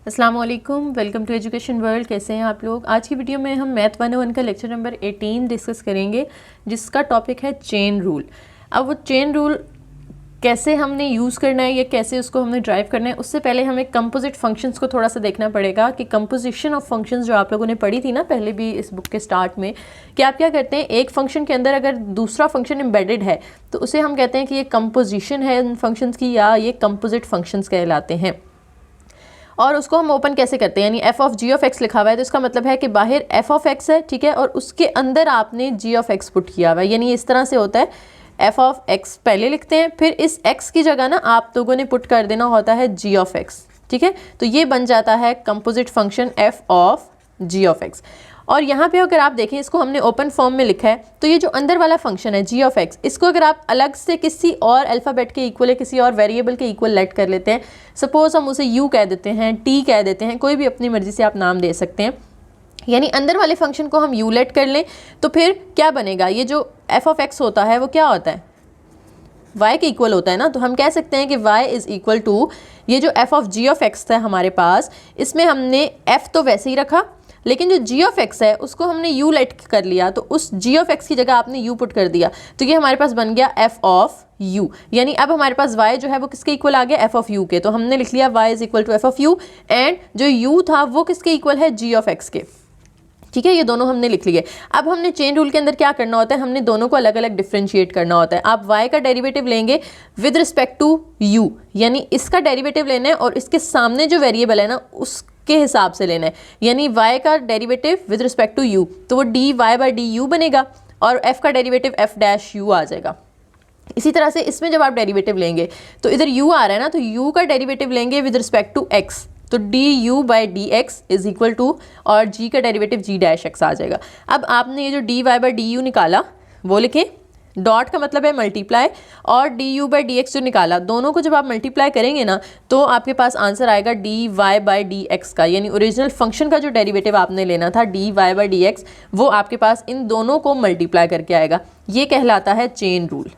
अस्सलाम वालेकुम, welcome to education world. कैसे हैं आप लोग। आज की वीडियो में हम मैथ 101 का लेक्चर नंबर 18 डिस्कस करेंगे, जिसका टॉपिक है चेन रूल। अब वो चेन रूल कैसे हमने यूज़ करना है या कैसे उसको हमने ड्राइव करना है, उससे पहले हमें कंपोजिट फंक्शंस को थोड़ा सा देखना पड़ेगा कि कंपोजिशन ऑफ फंक्शंस जो आप लोगों ने पढ़ी थी ना पहले भी इस बुक के स्टार्ट में, कि आप क्या करते हैं, एक फंक्शन के अंदर अगर दूसरा फंक्शन एम्बेडेड है तो उसे हम कहते हैं कि ये कंपोजिशन है इन फंक्शंस की, या ये कंपोजिट फंक्शंस कहलाते हैं। और उसको हम ओपन कैसे करते हैं, यानी F of G of X लिखा हुआ है तो इसका मतलब है कि बाहर एफ ऑफ एक्स है, ठीक है, और उसके अंदर आपने जी ऑफ एक्स पुट किया हुआ है। यानी इस तरह से होता है, एफ ऑफ एक्स पहले लिखते हैं, फिर इस एक्स की जगह ना आप लोगों ने पुट कर देना होता है जी ऑफ एक्स, ठीक है। तो ये बन जाता है composite function F of G of X. और यहाँ पे अगर आप देखें, इसको हमने ओपन फॉर्म में लिखा है, तो ये जो अंदर वाला फंक्शन है जी ऑफ एक्स, इसको अगर आप अलग से किसी और अल्फ़ाबेट के इक्वल या किसी और वेरिएबल के इक्वल लेट कर लेते हैं, सपोज हम उसे यू कह देते हैं, टी कह देते हैं, कोई भी अपनी मर्ज़ी से आप नाम दे सकते हैं, यानी अंदर वाले फंक्शन को हम यू लेट कर लें, तो फिर क्या बनेगा, ये जो एफ ऑफ एक्स होता है वो क्या होता है, y के इक्वल होता है ना। तो हम कह सकते हैं कि y इज़ इक्वल टू ये जो F of G of X था हमारे पास, इसमें हमने f तो वैसे ही रखा, लेकिन जो g ऑफ x है उसको हमने u लेट कर लिया, तो उस g ऑफ x की जगह आपने u पुट कर दिया, तो ये हमारे पास बन गया f ऑफ u। यानी अब हमारे पास y जो है वो किसके इक्वल आ गया, f ऑफ u के। तो हमने लिख लिया y is equal to f of u, and जो u था वो किसके इक्वल है, g ऑफ x के, ठीक है। ये दोनों हमने लिख लिए। अब हमने चेन रूल के अंदर क्या करना होता है, हमने दोनों को अलग अलग डिफ्रेंशिएट करना होता है। आप y का डेरिवेटिव लेंगे विद रिस्पेक्ट टू u, यानी इसका डेरिवेटिव लेना है और इसके सामने जो वेरिएबल है ना उसके हिसाब से लेना है, यानी y का derivative with respect to u, तो वो dy बाई du बनेगा, और f का डेरिवेटिव f डैश u आ जाएगा। इसी तरह से इसमें जब आप डेरिवेटिव लेंगे तो इधर u आ रहा है ना, तो u का डेरिवेटिव लेंगे विद रिस्पेक्ट टू x, तो D you by D X is equal to, और g का डेरिवेटिव g डैश एक्स आ जाएगा। अब आपने ये जो D Y by D U निकाला वो लिखें, डॉट का मतलब है मल्टीप्लाई, और डी यू बाई डी एक्स जो निकाला, दोनों को जब आप मल्टीप्लाई करेंगे ना तो आपके पास आंसर आएगा D Y by D X का, यानी ओरिजिनल फंक्शन का जो डेरिवेटिव आपने लेना था D Y by D X, वो आपके पास इन दोनों को मल्टीप्लाई करके आएगा। ये कहलाता है चेन रूल।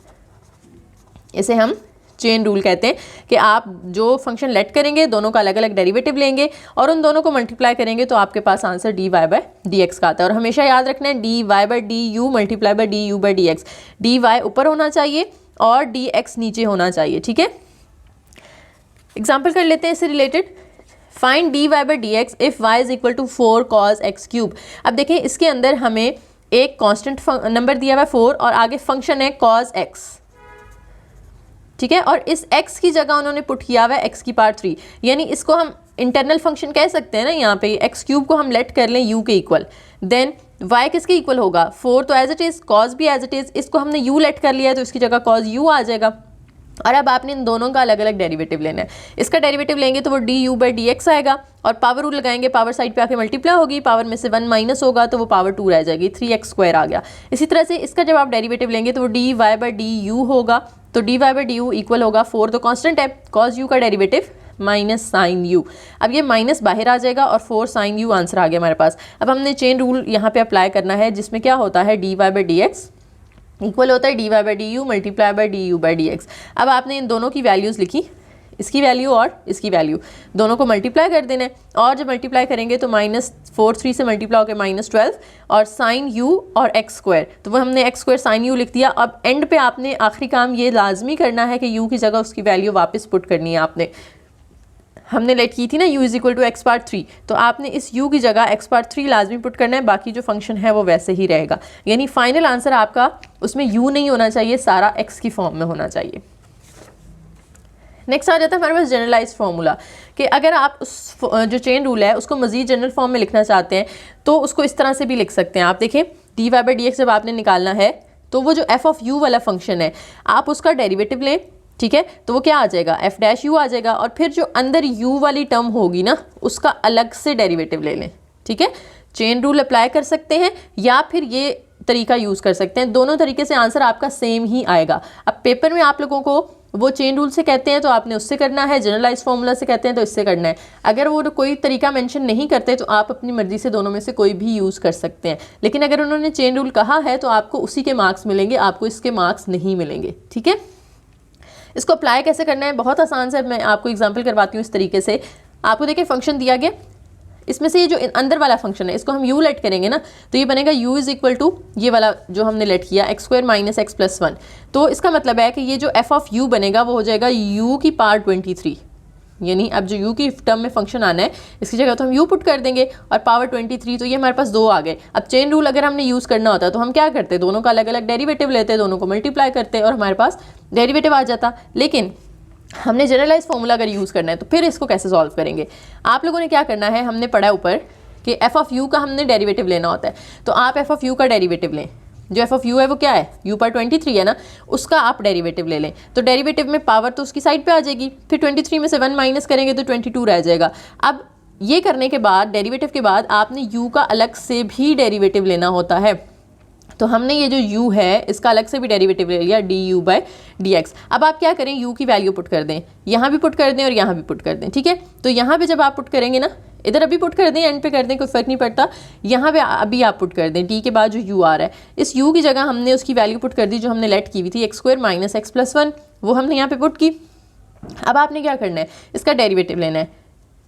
इसे हम चेन रूल कहते हैं कि आप जो फंक्शन लेट करेंगे दोनों का अलग अलग डेरिवेटिव लेंगे और उन दोनों को मल्टीप्लाई करेंगे तो आपके पास answer D Y by D X का आता है। और हमेशा याद रखना है D Y by D U multiply by D you by D X, D Y ऊपर होना चाहिए और डी एक्स नीचे होना चाहिए, ठीक है। एग्जाम्पल कर लेते हैं इससे related. Find D Y by D X if Y is equal to 4 cos X cube. अब देखें इसके अंदर हमें एक कॉन्स्टेंट नंबर दिया हुआ है 4 और आगे फंक्शन है कॉस एक्स, ठीक है, और इस x की जगह उन्होंने पुट किया हुआ है x की पावर 3, यानी इसको हम इंटरनल फंक्शन कह सकते हैं ना। यहाँ पे x क्यूब को हम लेट कर लें u के इक्वल, देन y किसके इक्वल होगा, 4 तो एज इट इज़, cos भी एज इट इज़, इसको हमने u लेट कर लिया है तो इसकी जगह cos u आ जाएगा। और अब आपने इन दोनों का अलग अलग डेरिवेटिव लेना है। इसका डेरिवेटिव लेंगे तो वो D you by D x आएगा, और पावर रूल लगाएंगे, पावर साइड पे आके मल्टीप्लाई होगी, पावर में से 1 माइनस होगा तो वो पावर 2 रह जाएगी, 3x स्क्वायर आ गया। इसी तरह से इसका जब आप डेरिवेटिव लेंगे तो वो D Y by D U होगा, तो D Y by D U equal होगा 4 तो कॉन्स्टेंट है, कॉस यू का डेरिवेटिव माइनस साइन यू। अब ये माइनस बाहर आ जाएगा और 4 साइन यू आंसर आ गया हमारे पास। अब हमने चेन रूल यहाँ पे अप्लाई करना है, जिसमें क्या होता है D Y by D X equal होता है D Y by D U multiply by D you by D X. अब आपने इन दोनों की वैल्यूज़ लिखी, इसकी वैल्यू और इसकी वैल्यू, दोनों को मल्टीप्लाई कर देना है, और जब मल्टीप्लाई करेंगे तो -4 3 से मल्टीप्लाई होकर -12, और साइन यू और एक्स स्क्वायर, तो वो हमने एक्स स्क्वायर साइन यू लिख दिया। अब एंड पे आपने आखिरी काम ये लाजमी करना है कि यू की जगह उसकी वैल्यू वापस पुट करनी है। आपने हमने लेट की थी ना u is equal to X power 3, तो आपने इस u की जगह एक्स पावर 3 लाजमी पुट करना है, बाकी जो फंक्शन है वो वैसे ही रहेगा। यानी फाइनल आंसर आपका उसमें u नहीं होना चाहिए, सारा x की फॉर्म में होना चाहिए। नेक्स्ट आ जाता है हमारे पास जनरलाइज फार्मूला, कि अगर आप उस जो चेन रूल है उसको मजीद जनरल फॉर्म में लिखना चाहते हैं तो उसको इस तरह से भी लिख सकते हैं। आप देखें D Y by D X जब आपने निकालना है तो वो जो एफ ऑफ यू वाला फंक्शन है आप उसका डेरिवेटिव लें, ठीक है, तो वो क्या आ जाएगा, एफ डैश यू आ जाएगा, और फिर जो अंदर u वाली टर्म होगी ना उसका अलग से डेरिवेटिव ले लें, ठीक है। चेन रूल अप्लाई कर सकते हैं या फिर ये तरीका यूज़ कर सकते हैं, दोनों तरीके से आंसर आपका सेम ही आएगा। अब पेपर में आप लोगों को वो चेन रूल से कहते हैं तो आपने उससे करना है, जनरलाइज फार्मूला से कहते हैं तो इससे करना है। अगर वो कोई तरीका मेंशन नहीं करते तो आप अपनी मर्जी से दोनों में से कोई भी यूज़ कर सकते हैं, लेकिन अगर उन्होंने चेन रूल कहा है तो आपको उसी के मार्क्स मिलेंगे, आपको इसके मार्क्स नहीं मिलेंगे, ठीक है। इसको अप्लाई कैसे करना है, बहुत आसान से मैं आपको एग्जांपल करवाती हूँ इस तरीके से। आपको देखिए फंक्शन दिया गया, इसमें से ये जो अंदर वाला फंक्शन है इसको हम u लेट करेंगे ना, तो ये बनेगा u इज इक्वल टू ये वाला जो हमने लेट किया x square minus x plus 1। तो इसका मतलब है कि ये जो f ऑफ u बनेगा वो हो जाएगा u की पावर 23, यानी अब जो u की टर्म में फंक्शन आना है इसकी जगह तो हम u पुट कर देंगे और पावर 23, तो ये हमारे पास 2 आ गए। अब चेन रूल अगर हमने यूज़ करना होता तो हम क्या करते, दोनों का अलग अलग डेरिवेटिव लेते, दोनों को मल्टीप्लाई करते और हमारे पास डेरिवेटिव आ जाता। लेकिन हमने जनरलाइज फॉर्मूला अगर यूज़ करना है तो फिर इसको कैसे सॉल्व करेंगे। आप लोगों ने क्या करना है, हमने पढ़ा ऊपर कि एफ ऑफ यू का हमने डेरिवेटिव लेना होता है, तो आप एफ ऑफ यू का डेरिवेटिव लें। जो एफ ऑफ यू है वो क्या है, यू पर 23 है ना, उसका आप डेरिवेटिव ले लें। तो डेरिवेटिव में पावर तो उसकी साइड पे आ जाएगी, फिर 23 में से 1 माइनस करेंगे तो 22 रह जाएगा। अब ये करने के बाद डेरिवेटिव के बाद आपने यू का अलग से भी डेरिवेटिव लेना होता है। तो हमने ये जो u है इसका अलग से भी डेरिवेटिव ले लिया du बाय dx। अब आप क्या करें, u की वैल्यू पुट कर दें, यहाँ भी पुट कर दें और यहाँ भी पुट कर दें, ठीक है। तो यहाँ पे जब आप पुट करेंगे ना, इधर अभी पुट कर दें एंड पे कर दें, कोई फर्क नहीं पड़ता, यहाँ पे अभी आप पुट कर दें d के बाद जो u आ रहा है, इस u की जगह हमने उसकी वैल्यू पुट कर दी जो हमने लेट की हुई थी x square minus x plus 1, वो हमने यहाँ पे पुट की। अब आपने क्या करना है, इसका डेरिवेटिव लेना है।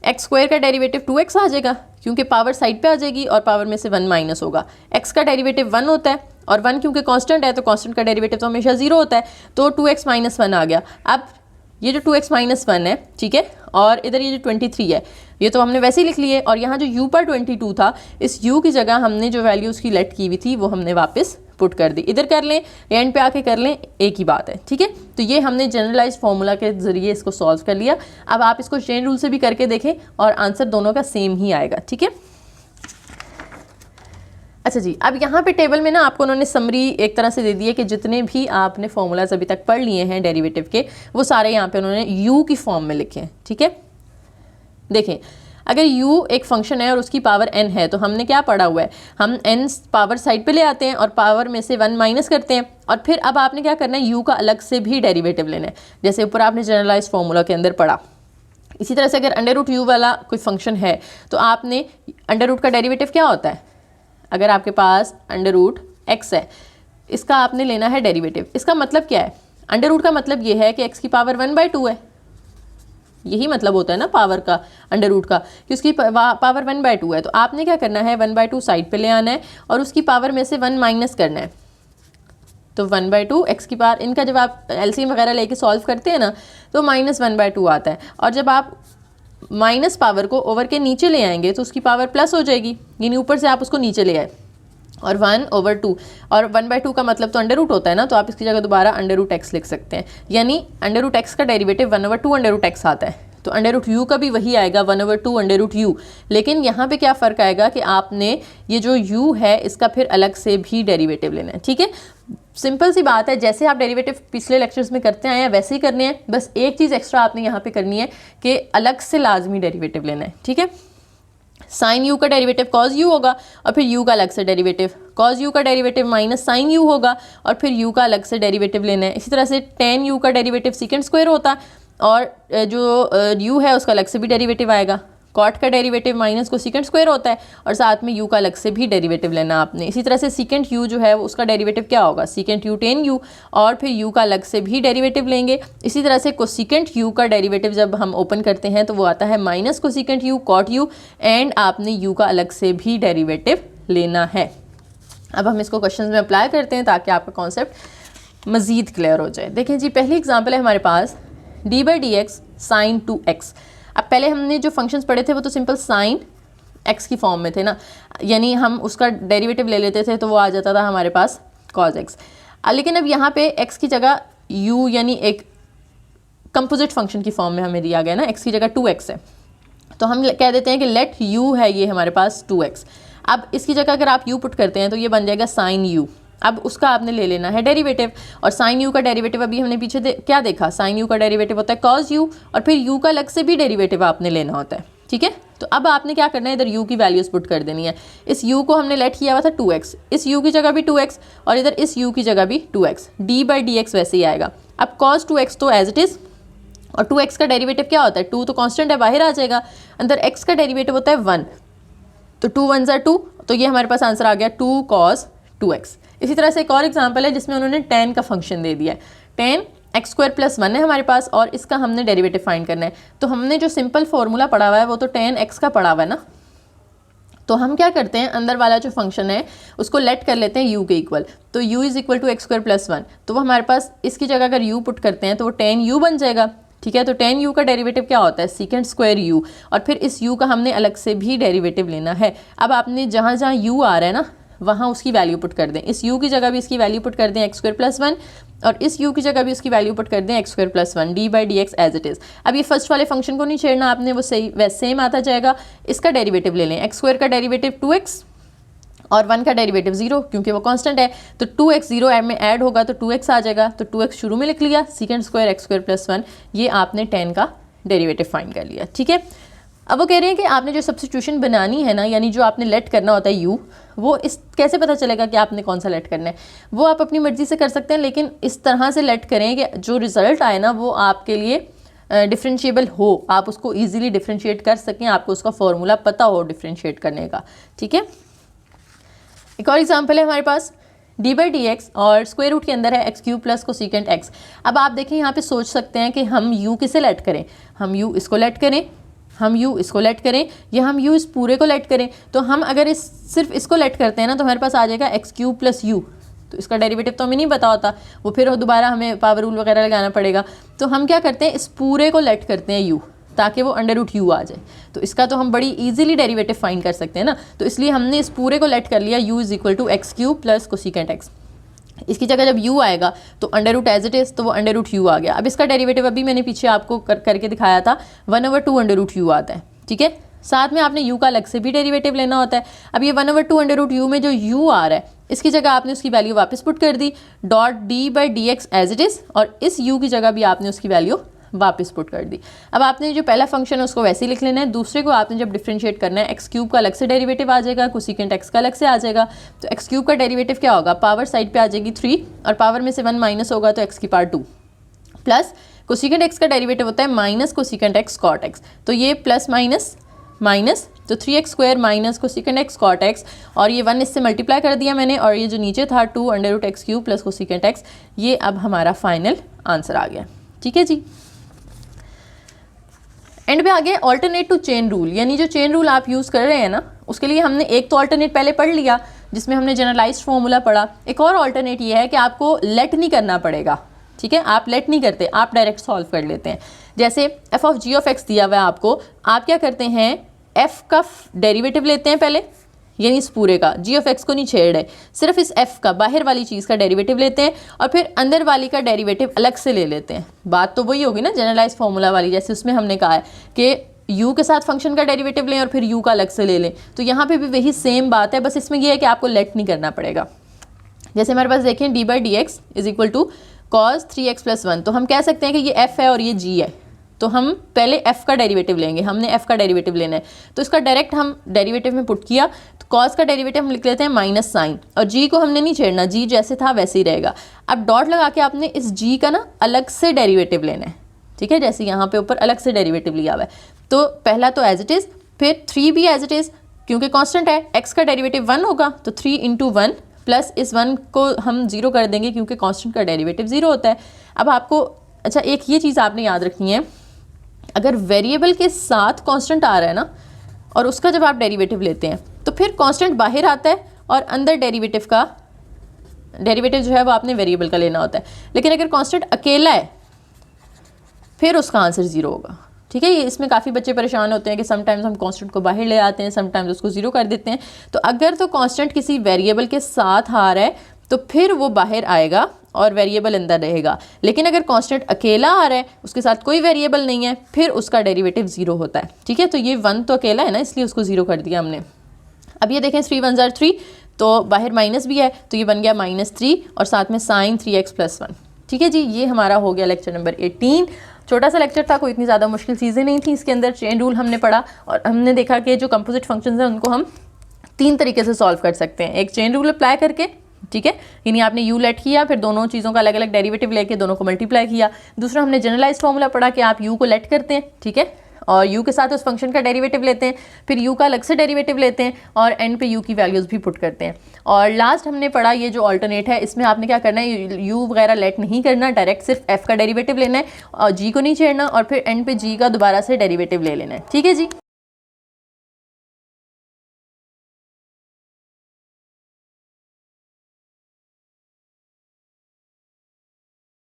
एक्स स्क्वायर का डेरिवेटिव 2x आ जाएगा क्योंकि पावर साइड पे आ जाएगी और पावर में से 1 माइनस होगा। x का डेरिवेटिव 1 होता है और 1 क्योंकि कांस्टेंट है तो कांस्टेंट का डेरिवेटिव तो हमेशा 0 होता है, तो 2x माइनस 1 आ गया। अब ये जो 2x माइनस 1 है, ठीक है, और इधर ये जो 23 है ये तो हमने वैसे ही लिख लिए, और यहाँ जो u पर 22 था इस u की जगह हमने जो वैल्यू उसकी लेट की हुई थी वो हमने वापस पुट कर दी। इधर कर लें एंड पे आके कर लें, एक ही बात है, ठीक है। तो ये हमने जनरलाइज फॉर्मूला के ज़रिए इसको सॉल्व कर लिया। अब आप इसको चेन रूल से भी करके देखें और आंसर दोनों का सेम ही आएगा, ठीक है। अच्छा जी, अब यहाँ पे टेबल में ना आपको उन्होंने समरी एक तरह से दे दी है कि जितने भी आपने फॉर्मूलाज अभी तक पढ़ लिए हैं डेरिवेटिव के, वो सारे यहाँ पे उन्होंने u की फॉर्म में लिखे हैं, ठीक है। देखें, अगर u एक फंक्शन है और उसकी पावर n है तो हमने क्या पढ़ा हुआ है, हम n पावर साइड पे ले आते हैं और पावर में से 1 माइनस करते हैं, और फिर अब आपने क्या करना है, u का अलग से भी डेरिवेटिव लेना है, जैसे ऊपर आपने जनरलाइज फार्मूला के अंदर पढ़ा। इसी तरह से अगर अंडर रूट u वाला कोई फंक्शन है तो आपने अंडर रूट का डेरिवेटिव क्या होता है, अगर आपके पास अंडर रूट x है इसका आपने लेना है डेरिवेटिव। इसका मतलब क्या है, अंडर रूट का मतलब ये है कि x की पावर 1/2 है, यही मतलब होता है ना पावर का, अंडर रूट का, कि उसकी पावर 1/2 है। तो आपने क्या करना है, 1/2 साइड पे ले आना है और उसकी पावर में से 1 माइनस करना है। तो 1/2 x की पावर, इनका जब आप एलसीएम वगैरह लेके सॉल्व करते हैं ना तो -1/2 आता है, और जब आप माइनस पावर को ओवर के नीचे ले आएंगे तो उसकी पावर प्लस हो जाएगी, यानी ऊपर से आप उसको नीचे ले आए, और 1/2, और 1/2 का मतलब तो अंडर रूट होता है ना, तो आप इसकी जगह दोबारा अंडर रूट एक्स लिख सकते हैं, यानी अंडर रूट एक्स का डेरिवेटिव 1/2 अंडर रूट एक्स आता है। तो अंडर रूट यू का भी वही आएगा 1/2 अंडर रूट यू, लेकिन यहाँ पे क्या फ़र्क आएगा कि आपने ये जो u है इसका फिर अलग से भी डेरिवेटिव लेना है, ठीक है। सिंपल सी बात है, जैसे आप डेरिवेटिव पिछले लेक्चर्स में करते आए हैं वैसे ही करने हैं, बस एक चीज़ एक्स्ट्रा आपने यहाँ पे करनी है कि अलग से लाजमी डेरिवेटिव लेना है, ठीक है। साइन यू का डेरिवेटिव कॉज यू होगा और फिर यू का अलग से डेरिवेटिव, कॉज यू का डेरिवेटिव माइनस साइन यू होगा और फिर यू का अलग से डेरिवेटिव लेना है। इसी तरह से टेन यू का डेरिवेटिव सेकंड स्क्वायर होता है और जो यू है उसका अलग से भी डेरिवेटिव आएगा। कॉट का डेरिवेटिव माइनस को सेकंड स्क्वायर होता है और साथ में यू का अलग से भी डेरिवेटिव लेना आपने। इसी तरह से सेकंड यू जो है उसका डेरिवेटिव क्या होगा, सेकंड यू टेन यू, और फिर यू का अलग से भी डेरिवेटिव लेंगे। इसी तरह से कोसेकेंट यू का डेरिवेटिव जब हम ओपन करते हैं तो वो आता है minus cosecant you cot you, and आपने यू का अलग से भी डेरिवेटिव लेना है। अब हम इसको क्वेश्चन में अप्लाई करते हैं ताकि आपका कॉन्सेप्ट मज़ीद क्लियर हो जाए। देखें जी, पहली एग्जाम्पल है हमारे पास d/dx sin 2x। अब पहले हमने जो फंक्शंस पढ़े थे वो तो सिंपल साइन x की फॉर्म में थे ना, यानी हम उसका डेरिवेटिव ले लेते थे तो वो आ जाता था हमारे पास cos x। लेकिन अब यहाँ पे x की जगह u यानी एक कंपोजिट फंक्शन की फॉर्म में हमें दिया गया ना, x की जगह 2x है, तो हम कह देते हैं कि लेट u है ये हमारे पास 2x। अब इसकी जगह अगर आप u पुट करते हैं तो ये बन जाएगा साइन u। अब उसका आपने ले लेना है डेरिवेटिव, और साइन यू का डेरिवेटिव अभी हमने पीछे क्या देखा, साइन यू का डेरिवेटिव होता है कॉज यू, और फिर यू का अलग से भी डेरिवेटिव आपने लेना होता है, ठीक है। तो अब आपने क्या करना है, इधर यू की वैल्यूज पुट कर देनी है। इस यू को हमने लेट किया हुआ था 2x, इस यू की जगह भी 2x और इधर इस यू की जगह भी 2x, d/dx वैसे ही आएगा। अब cos 2x तो एज इट इज़, और 2x का डेरिवेटिव क्या होता है, 2 तो कॉन्स्टेंट है बाहर आ जाएगा, अंदर x का डेरिवेटिव होता है 1, तो 2 1 ज़ा 2, तो ये हमारे पास आंसर आ गया 2 cos 2x। इसी तरह से एक और एग्जांपल है जिसमें उन्होंने tan का फंक्शन दे दिया है। tan एक्स स्क्वायर प्लस 1 है हमारे पास और इसका हमने डेरिवेटिव फाइंड करना है। तो हमने जो सिंपल फॉर्मूला पढ़ा हुआ है वो तो tan x का पढ़ा हुआ है ना, तो हम क्या करते हैं अंदर वाला जो फंक्शन है उसको लेट कर लेते हैं u के इक्वल। तो u is equal to X square plus 1, तो वो हमारे पास इसकी जगह अगर u पुट करते हैं तो वो tan u बन जाएगा। ठीक है, तो tan u का डेरिवेटिव क्या होता है सेकंड स्क्वायर u, और फिर इस u का हमने अलग से भी डेरिवेटिव लेना है। अब आपने जहाँ जहाँ u आ रहा है ना वहाँ उसकी वैल्यू पुट कर दें, इस u की जगह भी इसकी वैल्यू पुट कर दें एक्स स्क्वायर प्लस 1, और इस u की जगह भी उसकी वैल्यू पुट कर दें X square plus 1, D by D X as it is. अब ये फर्स्ट वाले फंक्शन को नहीं छेड़ना आपने, वो सही वैसे सेम आता जाएगा। इसका डेरिवेटिव ले लें, एक्स स्क्वायर का डेरिवेटिव 2x और 1 का डेरिवेटिव 0 क्योंकि वो कांस्टेंट है, तो 2x 0 में ऐड होगा तो 2x आ जाएगा, तो 2x शुरू में लिख लिया, second square x square plus 1, ये आपने tan का डेरिवेटिव फाइंड कर लिया। ठीक है, अब वो कह रहे हैं कि आपने जो सब्स्टिट्यूशन बनानी है ना, यानी जो आपने लेट करना होता है u, वो इस कैसे पता चलेगा कि आपने कौन सा लेट करना है, वो आप अपनी मर्जी से कर सकते हैं, लेकिन इस तरह से लेट करें कि जो रिज़ल्ट आए ना वो आपके लिए डिफरेंशिएबल हो, आप उसको ईजिली डिफरेंशिएट कर सकें, आपको उसका फॉर्मूला पता हो डिफरेंशिएट करने का। ठीक है, एक और एग्जाम्पल है हमारे पास डी बाई डी एक्स और स्क्वायर रूट के अंदर है x cube plus cosecant x. अब आप देखें यहाँ पे सोच सकते हैं कि हम u किसे लेट करें, हम u इसको लेट करें, हम u इसको लेट करें, या हम u इस पूरे को लेट करें। तो हम अगर सिर्फ इसको लेट करते हैं ना तो हमारे पास आ जाएगा एक्स क्यूब प्लस u, तो इसका डेरिवेटिव तो हमें नहीं पता होता, वो फिर दोबारा हमें पावर रूल वगैरह लगाना पड़ेगा। तो हम क्या करते हैं इस पूरे को लेट करते हैं u, ताकि वो अंडर रूट u आ जाए, तो इसका तो हम बड़ी इजीली डेरिवेटिव फाइंड कर सकते हैं ना। तो इसलिए हमने इस पूरे को लेट कर लिया, u is equal to X cube plus cosecant X. इसकी जगह जब u आएगा तो under root as it is, तो वो अंडर रूट u आ गया। अब इसका डेरिवेटिव अभी मैंने पीछे आपको करके दिखाया था, 1/2 अंडर रूट u आता है। ठीक है, साथ में आपने u का अलग से भी डेरिवेटिव लेना होता है। अब ये 1/2 अंडर रूट u में जो u आ रहा है इसकी जगह आपने उसकी वैल्यू वापस पुट कर दी, dot D by D X as it is, और इस u की जगह भी आपने उसकी वैल्यू वापस पुट कर दी। अब आपने जो पहला फंक्शन है उसको वैसे ही लिख लेना है, दूसरे को आपने जब डिफरेंशिएट करना है एक्स क्यूब का अलग से डेरिवेटिव आ जाएगा, कोसेकेंट एक्स का अलग से आ जाएगा। तो एक्स क्यूब का डेरिवेटिव क्या होगा, पावर साइड पे आ जाएगी 3 और पावर में से 1 माइनस होगा तो एक्स की पावर 2, प्लस कोसेकेंट एक्स का डेरिवेटिव होता है minus cosecant X cot X, तो ये प्लस माइनस माइनस, तो 3x square minus cosecant X cot X, और ये 1 इससे मल्टीप्लाई कर दिया मैंने, और ये जो नीचे था 2 under root X cube plus cosecant X, ये अब हमारा फाइनल आंसर आ गया। ठीक है जी, एंड पे आगे ऑल्टरनेट टू चेन रूल, यानी जो चेन रूल आप यूज़ कर रहे हैं ना उसके लिए हमने एक तो ऑल्टरनेट पहले पढ़ लिया जिसमें हमने जनरलाइज्ड फॉर्मूला पढ़ा, एक और ऑल्टरनेट ये है कि आपको लेट नहीं करना पड़ेगा। ठीक है, आप लेट नहीं करते, आप डायरेक्ट सॉल्व कर लेते हैं। जैसे F of G of X दिया हुआ है आपको, आप क्या करते हैं एफ का डेरिवेटिव लेते हैं पहले, यानी इस पूरे का, जी ऑफ एक्स को नहीं छेड़ रहे, सिर्फ इस एफ का बाहर वाली चीज़ का डेरिवेटिव लेते हैं, और फिर अंदर वाली का डेरिवेटिव अलग से ले लेते हैं। बात तो वही होगी ना जनरलाइज फार्मूला वाली, जैसे उसमें हमने कहा है कि u के साथ फंक्शन का डेरिवेटिव लें और फिर u का अलग से ले लें, तो यहाँ पे भी वही सेम बात है, बस इसमें यह है कि आपको लेट नहीं करना पड़ेगा। जैसे हमारे पास देखें D by D X is equal to cos 3x plus 1, तो हम कह सकते हैं कि ये f है और ये g है, तो हम पहले f का डेरिवेटिव लेंगे, हमने f का डेरिवेटिव लेना है, तो इसका डायरेक्ट हम डेरिवेटिव में पुट किया, तो cos का डेरिवेटिव हम लिख लेते हैं माइनस साइन, और g को हमने नहीं छेड़ना, g जैसे था वैसे ही रहेगा। अब डॉट लगा के आपने इस g का ना अलग से डेरिवेटिव लेना है। ठीक है, जैसे यहाँ पे ऊपर अलग से डेरिवेटिव लिया हुआ है, तो पहला तो एज इट इज़, फिर 3 भी एज इट इज़, क्योंकि कांस्टेंट है, x का डेरिवेटिव 1 होगा तो 3 इंटू 1 प्लस इस 1 को हम 0 कर देंगे क्योंकि कांस्टेंट का डेरिवेटिव 0 होता है। अब आपको अच्छा एक ये चीज़ आपने याद रखनी है, अगर वेरिएबल के साथ कांस्टेंट आ रहा है ना और उसका जब आप डेरिवेटिव लेते हैं तो फिर कांस्टेंट बाहर आता है और अंदर डेरिवेटिव जो है वो आपने वेरिएबल का लेना होता है। लेकिन अगर कांस्टेंट अकेला है फिर उसका आंसर 0 होगा। ठीक है, ये इसमें काफ़ी बच्चे परेशान होते हैं कि समटाइम्स हम कांस्टेंट को बाहर ले आते हैं, समटाइम्स उसको 0 कर देते हैं। तो अगर तो कांस्टेंट किसी वेरिएबल के साथ आ रहा है तो फिर वो बाहर आएगा और वेरिएबल अंदर रहेगा, लेकिन अगर कांस्टेंट अकेला आ रहा है उसके साथ कोई वेरिएबल नहीं है फिर उसका डेरिवेटिव 0 होता है। ठीक है, तो ये 1 तो अकेला है ना, इसलिए उसको 0 कर दिया हमने। अब ये देखें 3 1 3, तो बाहर माइनस भी है तो ये बन गया -3 और साथ में साइन 3x प्लस 1। ठीक है जी, ये हमारा हो गया लेक्चर नंबर 18। छोटा सा लेक्चर था, कोई इतनी ज़्यादा मुश्किल चीज़ें नहीं थी। इसके अंदर चेन रूल हमने पढ़ा और हमने देखा कि जो कंपोजिट फंक्शंस हैं उनको हम 3 तरीके से सॉल्व कर सकते हैं। एक चेन रूल अप्लाई करके, ठीक है, यानी आपने u लेट किया, फिर दोनों चीज़ों का अलग अलग डेरिवेटिव लेके दोनों को मल्टीप्लाई किया। दूसरा हमने जनरलाइज फार्मूला पढ़ा कि आप u को लेट करते हैं, ठीक है, और u के साथ उस फंक्शन का डेरिवेटिव लेते हैं, फिर u का अलग से डेरिवेटिव लेते हैं और n पे u की वैल्यूज़ भी पुट करते हैं। और लास्ट हमने पढ़ा ये जो ऑल्टरनेट है, इसमें आपने क्या करना है, u वगैरह लेट नहीं करना, डायरेक्ट सिर्फ f का डेरिवेटिव लेना है और g को नहीं छेड़ना और फिर n पे g का दोबारा से डेरिवेटिव ले लेना है। ठीक है जी।